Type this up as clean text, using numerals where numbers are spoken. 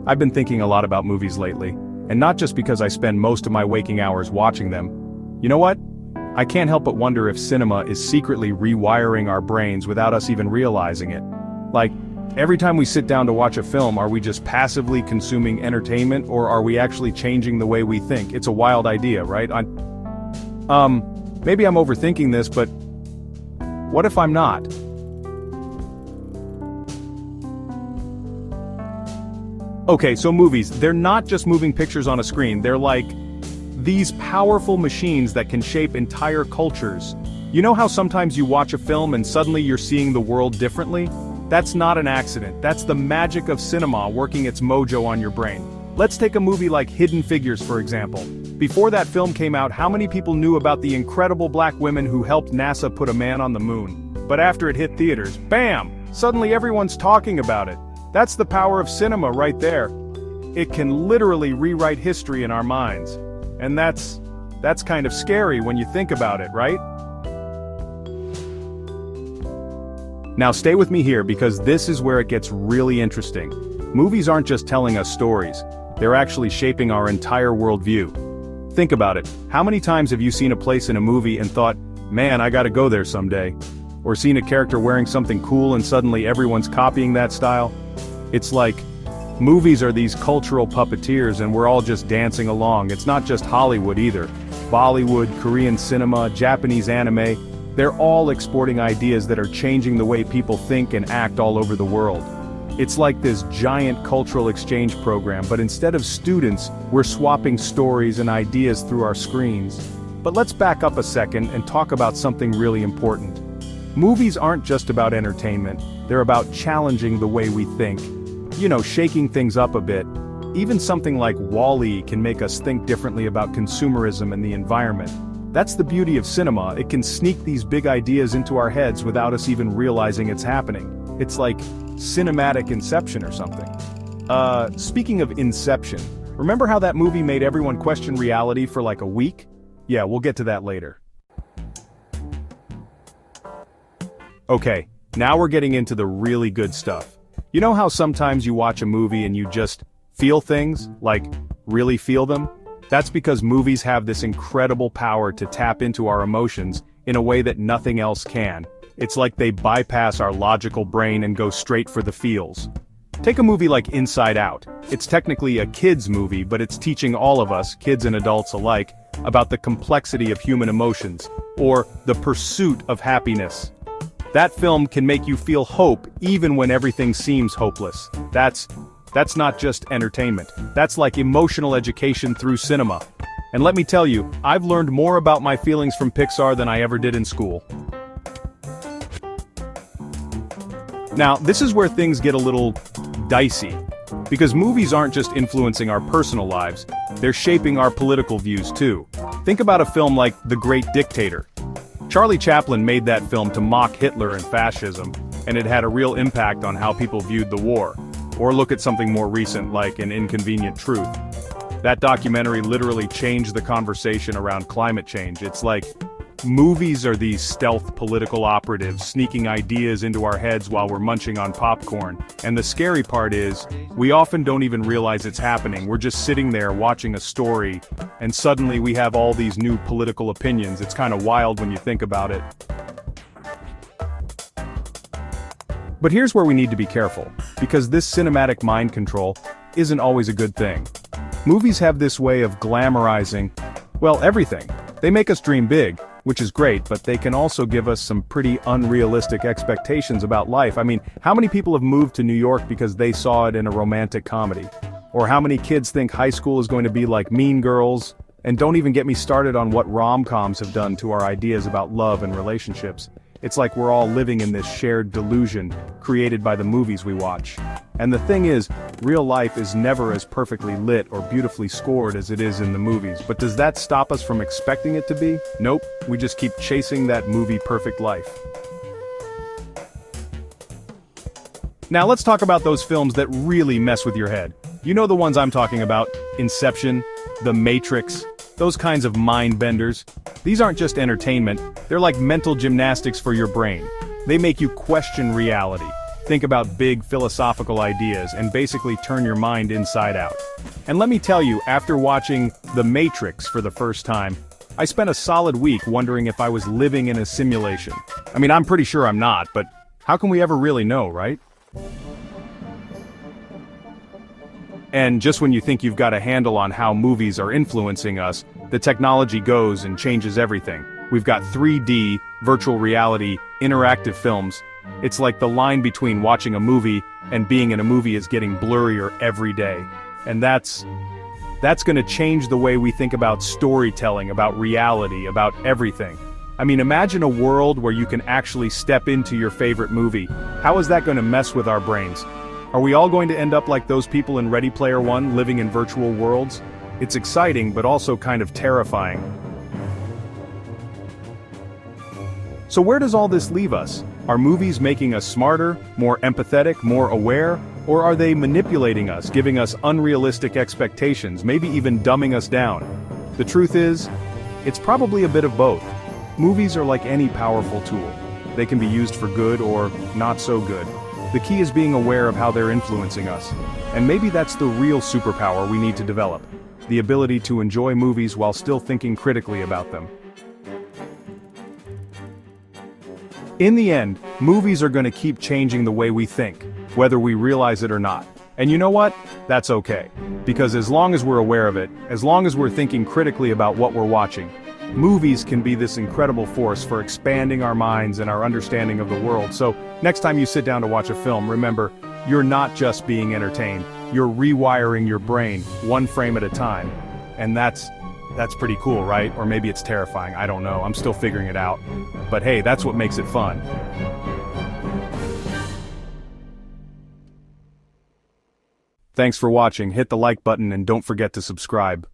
I've been thinking a lot about movies lately, and not just because I spend most of my waking hours watching them. You know what? I can't help but wonder if cinema is secretly rewiring our brains without us even realizing it. Like, every time we sit down to watch a film, are we just passively consuming entertainment, or are we actually changing the way we think? It's a wild idea, right? Maybe I'm overthinking this, but what if I'm not? Okay, so movies, they're not just moving pictures on a screen, they're like these powerful machines that can shape entire cultures. You know how sometimes you watch a film and suddenly you're seeing the world differently? That's not an accident, that's the magic of cinema working its mojo on your brain. Let's take a movie like Hidden Figures for example. Before that film came out, how many people knew about the incredible black women who helped NASA put a man on the moon? But after it hit theaters, bam! Suddenly everyone's talking about it. That's the power of cinema right there. It can literally rewrite history in our minds. And that's kind of scary when you think about it, right? Now stay with me here because this is where it gets really interesting. Movies aren't just telling us stories, they're actually shaping our entire worldview. Think about it, how many times have you seen a place in a movie and thought, man, I gotta go there someday? Or seen a character wearing something cool and suddenly everyone's copying that style? It's like, movies are these cultural puppeteers and we're all just dancing along. It's not just Hollywood either. Bollywood, Korean cinema, Japanese anime, they're all exporting ideas that are changing the way people think and act all over the world. It's like this giant cultural exchange program, but instead of students, we're swapping stories and ideas through our screens. But let's back up a second and talk about something really important. Movies aren't just about entertainment, they're about challenging the way we think. You know, shaking things up a bit. Even something like WALL-E can make us think differently about consumerism and the environment. That's the beauty of cinema, it can sneak these big ideas into our heads without us even realizing it's happening. It's like cinematic inception or something. Speaking of inception, remember how that movie made everyone question reality for like a week? Yeah, we'll get to that later. Okay, now we're getting into the really good stuff. You know how sometimes you watch a movie and you just feel things, like really feel them? That's because movies have this incredible power to tap into our emotions in a way that nothing else can. It's like they bypass our logical brain and go straight for the feels. Take a movie like Inside Out. It's technically a kids movie, but it's teaching all of us, kids and adults alike, about the complexity of human emotions, or the pursuit of happiness. That film can make you feel hope even when everything seems hopeless. That's not just entertainment. That's like emotional education through cinema. And let me tell you, I've learned more about my feelings from Pixar than I ever did in school. Now, this is where things get a little dicey. Because movies aren't just influencing our personal lives, they're shaping our political views too. Think about a film like The Great Dictator. Charlie Chaplin made that film to mock Hitler and fascism, and it had a real impact on how people viewed the war. Or look at something more recent like An Inconvenient Truth. That documentary literally changed the conversation around climate change. It's like, movies are these stealth political operatives sneaking ideas into our heads while we're munching on popcorn. And the scary part is, we often don't even realize it's happening. We're just sitting there watching a story, and suddenly we have all these new political opinions. It's kind of wild when you think about it. But here's where we need to be careful, because this cinematic mind control isn't always a good thing. Movies have this way of glamorizing, well, everything. They make us dream big, which is great, but they can also give us some pretty unrealistic expectations about life. I mean, how many people have moved to New York because they saw it in a romantic comedy? Or how many kids think high school is going to be like Mean Girls? And don't even get me started on what rom-coms have done to our ideas about love and relationships. It's like we're all living in this shared delusion created by the movies we watch. And the thing is, real life is never as perfectly lit or beautifully scored as it is in the movies. But does that stop us from expecting it to be? Nope, we just keep chasing that movie perfect life. Now let's talk about those films that really mess with your head. You know the ones I'm talking about: Inception, The Matrix, those kinds of mind benders. These aren't just entertainment, they're like mental gymnastics for your brain. They make you question reality. think about big philosophical ideas, and basically turn your mind inside out. And let me tell you, after watching The Matrix for the first time, I spent a solid week wondering if I was living in a simulation. I mean, I'm pretty sure I'm not, but how can we ever really know, right? And just when you think you've got a handle on how movies are influencing us, the technology goes and changes everything. We've got 3D, virtual reality, interactive films. It's like the line between watching a movie and being in a movie is getting blurrier every day. And that's going to change the way we think about storytelling, about reality, about everything. I mean, imagine a world where you can actually step into your favorite movie. How is that going to mess with our brains? Are we all going to end up like those people in Ready Player One, living in virtual worlds? It's exciting, but also kind of terrifying. So where does all this leave us? Are movies making us smarter, more empathetic, more aware? Or are they manipulating us, giving us unrealistic expectations, maybe even dumbing us down? The truth is, it's probably a bit of both. Movies are like any powerful tool. They can be used for good or not so good. The key is being aware of how they're influencing us. And maybe that's the real superpower we need to develop. The ability to enjoy movies while still thinking critically about them. In the end, movies are going to keep changing the way we think, whether we realize it or not. And you know what? That's okay. Because as long as we're aware of it, as long as we're thinking critically about what we're watching, movies can be this incredible force for expanding our minds and our understanding of the world. So, next time you sit down to watch a film, remember, you're not just being entertained, you're rewiring your brain, one frame at a time. And that's pretty cool, right? Or maybe it's terrifying, I don't know, I'm still figuring it out. But hey, that's what makes it fun. Thanks for watching, hit the like button and don't forget to subscribe.